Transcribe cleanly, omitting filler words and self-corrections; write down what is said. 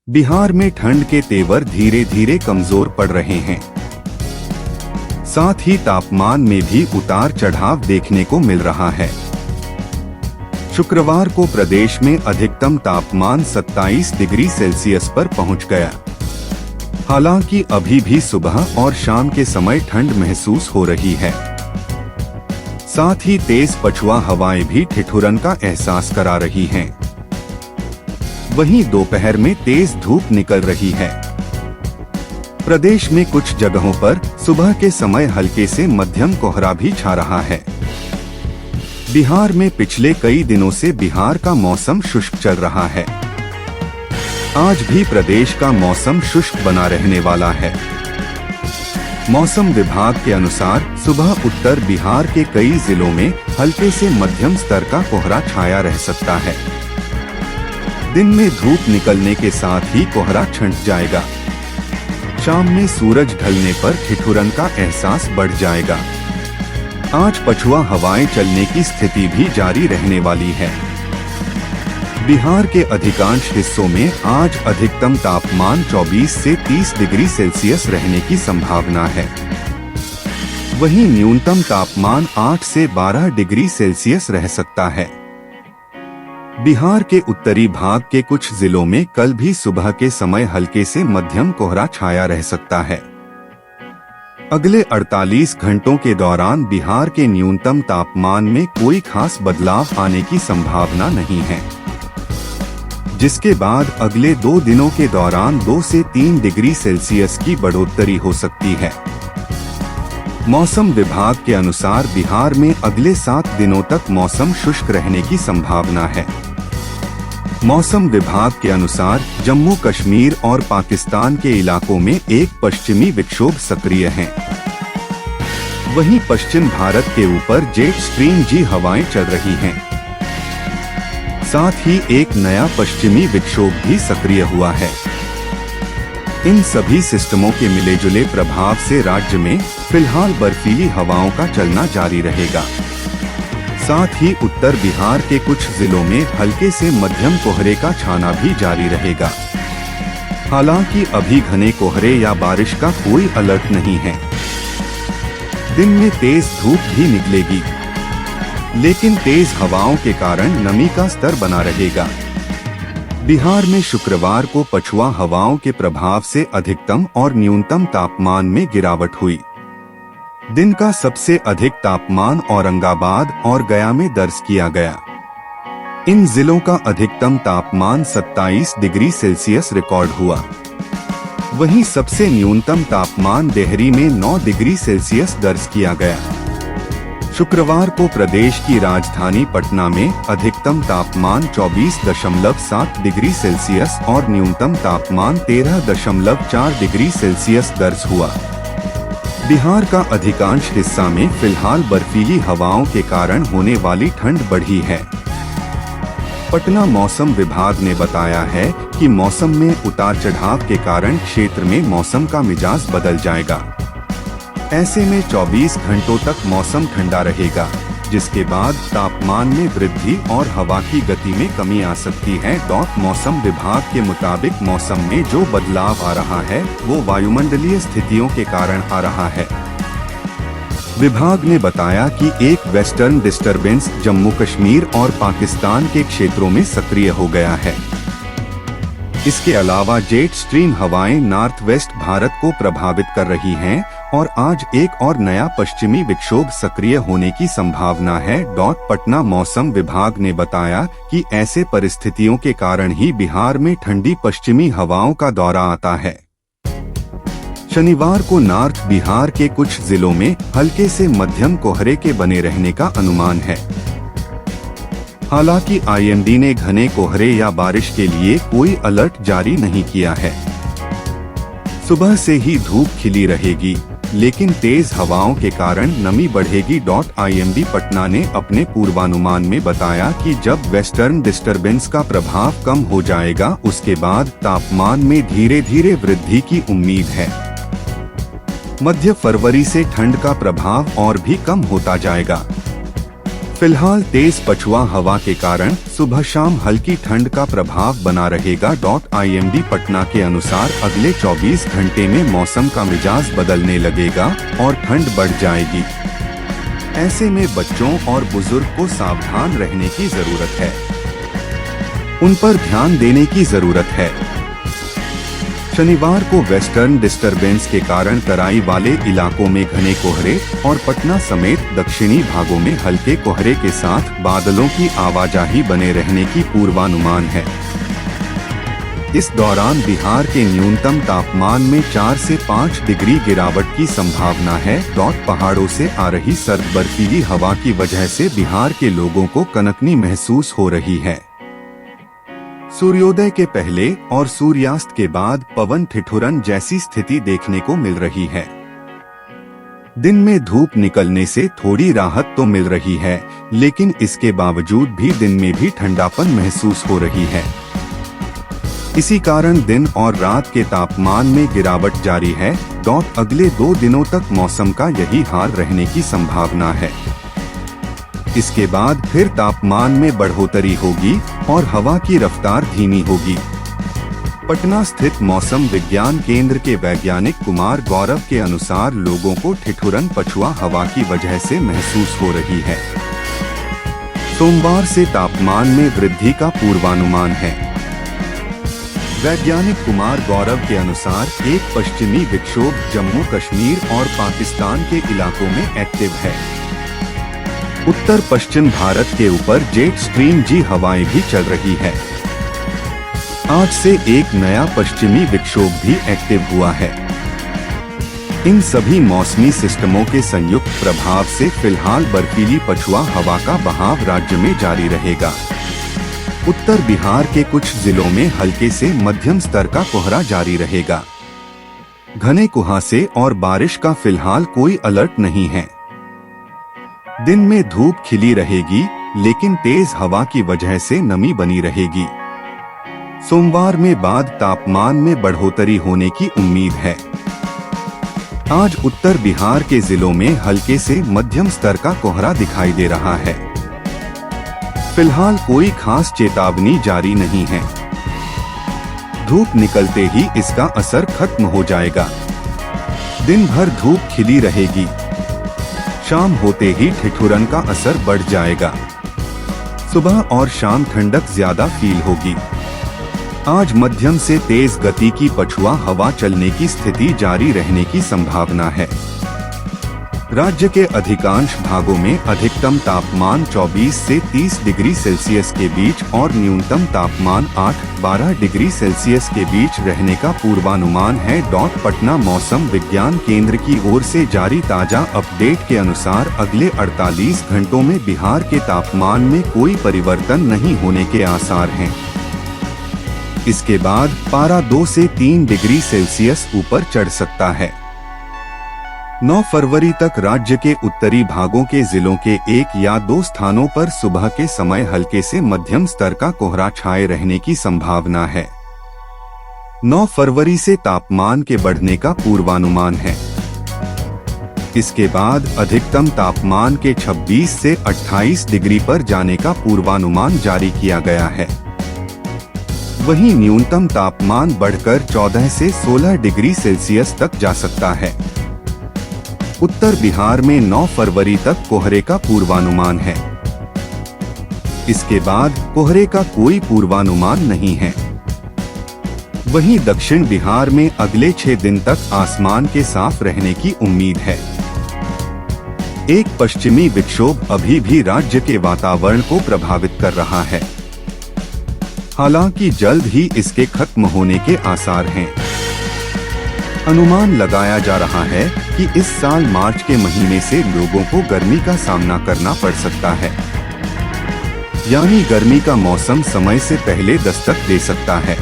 बिहार में ठंड के तेवर धीरे धीरे कमजोर पड़ रहे हैं। साथ ही तापमान में भी उतार चढ़ाव देखने को मिल रहा है। शुक्रवार को प्रदेश में अधिकतम तापमान 27 डिग्री सेल्सियस पर पहुंच गया। हालांकि अभी भी सुबह और शाम के समय ठंड महसूस हो रही है। साथ ही तेज पछुआ हवाएं भी ठिठुरन का एहसास करा रही हैं। वहीं दोपहर में तेज धूप निकल रही है। प्रदेश में कुछ जगहों पर सुबह के समय हल्के से मध्यम कोहरा भी छा रहा है। बिहार में पिछले कई दिनों से बिहार का मौसम शुष्क चल रहा है। आज भी प्रदेश का मौसम शुष्क बना रहने वाला है। मौसम विभाग के अनुसार सुबह उत्तर बिहार के कई जिलों में हल्के से मध्यम स्तर का कोहरा छाया रह सकता है। दिन में धूप निकलने के साथ ही कोहरा छंट जाएगा। शाम में सूरज ढलने पर ठिठुरन का एहसास बढ़ जाएगा। आज पछुआ हवाएं चलने की स्थिति भी जारी रहने वाली है। बिहार के अधिकांश हिस्सों में आज अधिकतम तापमान 24 से 30 डिग्री सेल्सियस रहने की संभावना है। वहीं न्यूनतम तापमान 8 से 12 डिग्री सेल्सियस रह सकता है। बिहार के उत्तरी भाग के कुछ जिलों में कल भी सुबह के समय हल्के से मध्यम कोहरा छाया रह सकता है। अगले 48 घंटों के दौरान बिहार के न्यूनतम तापमान में कोई खास बदलाव आने की संभावना नहीं है, जिसके बाद अगले 2 दिनों के दौरान 2 से 3 डिग्री सेल्सियस की बढ़ोतरी हो सकती है। मौसम विभाग के अनुसार बिहार में अगले 7 दिनों तक मौसम शुष्क रहने की संभावना है। मौसम विभाग के अनुसार जम्मू कश्मीर और पाकिस्तान के इलाकों में एक पश्चिमी विक्षोभ सक्रिय है। वहीं पश्चिम भारत के ऊपर जेट स्ट्रीम जी हवाएं चल रही हैं। साथ ही एक नया पश्चिमी विक्षोभ भी सक्रिय हुआ है। इन सभी सिस्टमों के मिले जुले प्रभाव से राज्य में फिलहाल बर्फीली हवाओं का चलना जारी रहेगा। साथ ही उत्तर बिहार के कुछ जिलों में हल्के से मध्यम कोहरे का छाना भी जारी रहेगा। हालांकि अभी घने कोहरे या बारिश का कोई अलर्ट नहीं है। दिन में तेज धूप भी निकलेगी, लेकिन तेज हवाओं के कारण नमी का स्तर बना रहेगा। बिहार में शुक्रवार को पछुआ हवाओं के प्रभाव से अधिकतम और न्यूनतम तापमान में गिरावट हुई। दिन का सबसे अधिक तापमान औरंगाबाद और गया में दर्ज किया गया। इन जिलों का अधिकतम तापमान 27 डिग्री सेल्सियस रिकॉर्ड हुआ। वहीं सबसे न्यूनतम तापमान डेहरी में 9 डिग्री सेल्सियस दर्ज किया गया। शुक्रवार को प्रदेश की राजधानी पटना में अधिकतम तापमान 24.7 डिग्री सेल्सियस और न्यूनतम तापमान 13.4 डिग्री सेल्सियस दर्ज हुआ। बिहार का अधिकांश हिस्सा में फिलहाल बर्फीली हवाओं के कारण होने वाली ठंड बढ़ी है। पटना मौसम विभाग ने बताया है कि मौसम में उतार चढ़ाव के कारण क्षेत्र में मौसम का मिजाज बदल जाएगा। ऐसे में 24 घंटों तक मौसम ठंडा रहेगा, जिसके बाद तापमान में वृद्धि और हवा की गति में कमी आ सकती है। मौसम विभाग के मुताबिक मौसम में जो बदलाव आ रहा है वो वायुमंडलीय स्थितियों के कारण आ रहा है। विभाग ने बताया कि एक वेस्टर्न डिस्टरबेंस जम्मू कश्मीर और पाकिस्तान के क्षेत्रों में सक्रिय हो गया है। इसके अलावा जेट स्ट्रीम हवाएं नॉर्थ वेस्ट भारत को प्रभावित कर रही हैं और आज एक और नया पश्चिमी विक्षोभ सक्रिय होने की संभावना है। पटना मौसम विभाग ने बताया कि ऐसे परिस्थितियों के कारण ही बिहार में ठंडी पश्चिमी हवाओं का दौरा आता है। शनिवार को नॉर्थ बिहार के कुछ जिलों में हल्के से मध्यम कोहरे के बने रहने का अनुमान है। हालांकि आईएमडी ने घने कोहरे या बारिश के लिए कोई अलर्ट जारी नहीं किया है। सुबह से ही धूप खिली रहेगी, लेकिन तेज हवाओं के कारण नमी बढ़ेगी। आईएमडी पटना ने अपने पूर्वानुमान में बताया कि जब वेस्टर्न डिस्टरबेंस का प्रभाव कम हो जाएगा, उसके बाद तापमान में धीरे धीरे वृद्धि की उम्मीद है। मध्य फरवरी से ठंड का प्रभाव और भी कम होता जाएगा। फिलहाल तेज पछुआ हवा के कारण सुबह शाम हल्की ठंड का प्रभाव बना रहेगा। IMD पटना के अनुसार अगले 24 घंटे में मौसम का मिजाज बदलने लगेगा और ठंड बढ़ जाएगी। ऐसे में बच्चों और बुजुर्ग को सावधान रहने की जरूरत है, उन पर ध्यान देने की जरूरत है। शनिवार को वेस्टर्न डिस्टरबेंस के कारण तराई वाले इलाकों में घने कोहरे और पटना समेत दक्षिणी भागों में हल्के कोहरे के साथ बादलों की आवाजाही बने रहने की पूर्वानुमान है। इस दौरान बिहार के न्यूनतम तापमान में 4 से 5 डिग्री गिरावट की संभावना है। पहाड़ों से आ रही सर्द बर्फीली हवा की वजह से बिहार के लोगों को कनकनी महसूस हो रही है। सूर्योदय के पहले और सूर्यास्त के बाद पवन ठिठुरन जैसी स्थिति देखने को मिल रही है। दिन में धूप निकलने से थोड़ी राहत तो मिल रही है, लेकिन इसके बावजूद भी दिन में भी ठंडापन महसूस हो रही है। इसी कारण दिन और रात के तापमान में गिरावट जारी है। अगले 2 दिनों तक मौसम का यही हाल रहने की संभावना है। इसके बाद फिर तापमान में बढ़ोतरी होगी और हवा की रफ्तार धीमी होगी। पटना स्थित मौसम विज्ञान केंद्र के वैज्ञानिक कुमार गौरव के अनुसार लोगों को ठिठुरन पछुआ हवा की वजह से महसूस हो रही है। सोमवार से तापमान में वृद्धि का पूर्वानुमान है। वैज्ञानिक कुमार गौरव के अनुसार एक पश्चिमी विक्षोभ जम्मू कश्मीर और पाकिस्तान के इलाकों में एक्टिव है। उत्तर पश्चिम भारत के ऊपर जेट स्ट्रीम जी हवाएं भी चल रही है। आज से एक नया पश्चिमी विक्षोभ भी एक्टिव हुआ है। इन सभी मौसमी सिस्टमों के संयुक्त प्रभाव से फिलहाल बर्फीली पछुआ हवा का बहाव राज्य में जारी रहेगा। उत्तर बिहार के कुछ जिलों में हल्के से मध्यम स्तर का कोहरा जारी रहेगा। घने कुहासे और बारिश का फिलहाल कोई अलर्ट नहीं है। दिन में धूप खिली रहेगी, लेकिन तेज हवा की वजह से नमी बनी रहेगी। सोमवार में बाद तापमान में बढ़ोतरी होने की उम्मीद है। आज उत्तर बिहार के जिलों में हल्के से मध्यम स्तर का कोहरा दिखाई दे रहा है। फिलहाल कोई खास चेतावनी जारी नहीं है। धूप निकलते ही इसका असर खत्म हो जाएगा। दिन भर धूप खिली रहेगी। शाम होते ही ठिठुरन का असर बढ़ जाएगा। सुबह और शाम ठंडक ज्यादा फील होगी। आज मध्यम से तेज गति की पछुआ हवा चलने की स्थिति जारी रहने की संभावना है। राज्य के अधिकांश भागों में अधिकतम तापमान 24 से 30 डिग्री सेल्सियस के बीच और न्यूनतम तापमान 8-12 डिग्री सेल्सियस के बीच रहने का पूर्वानुमान है। पटना मौसम विज्ञान केंद्र की ओर से जारी ताजा अपडेट के अनुसार अगले 48 घंटों में बिहार के तापमान में कोई परिवर्तन नहीं होने के आसार हैं। इसके बाद पारा 2 से 3 डिग्री सेल्सियस ऊपर चढ़ सकता है। 9 फरवरी तक राज्य के उत्तरी भागों के जिलों के 1 या 2 स्थानों पर सुबह के समय हल्के से मध्यम स्तर का कोहरा छाए रहने की संभावना है। 9 फरवरी से तापमान के बढ़ने का पूर्वानुमान है। इसके बाद अधिकतम तापमान के 26 से 28 डिग्री पर जाने का पूर्वानुमान जारी किया गया है। वहीं न्यूनतम तापमान बढ़कर 14 से 16 डिग्री सेल्सियस तक जा सकता है। उत्तर बिहार में 9 फरवरी तक कोहरे का पूर्वानुमान है। इसके बाद कोहरे का कोई पूर्वानुमान नहीं है। वहीं दक्षिण बिहार में अगले 6 दिन तक आसमान के साफ रहने की उम्मीद है। एक पश्चिमी विक्षोभ अभी भी राज्य के वातावरण को प्रभावित कर रहा है। हालांकि जल्द ही इसके खत्म होने के आसार हैं। अनुमान लगाया जा रहा है कि इस साल मार्च के महीने से लोगों को गर्मी का सामना करना पड़ सकता है, यानी गर्मी का मौसम समय से पहले दस्तक दे सकता है।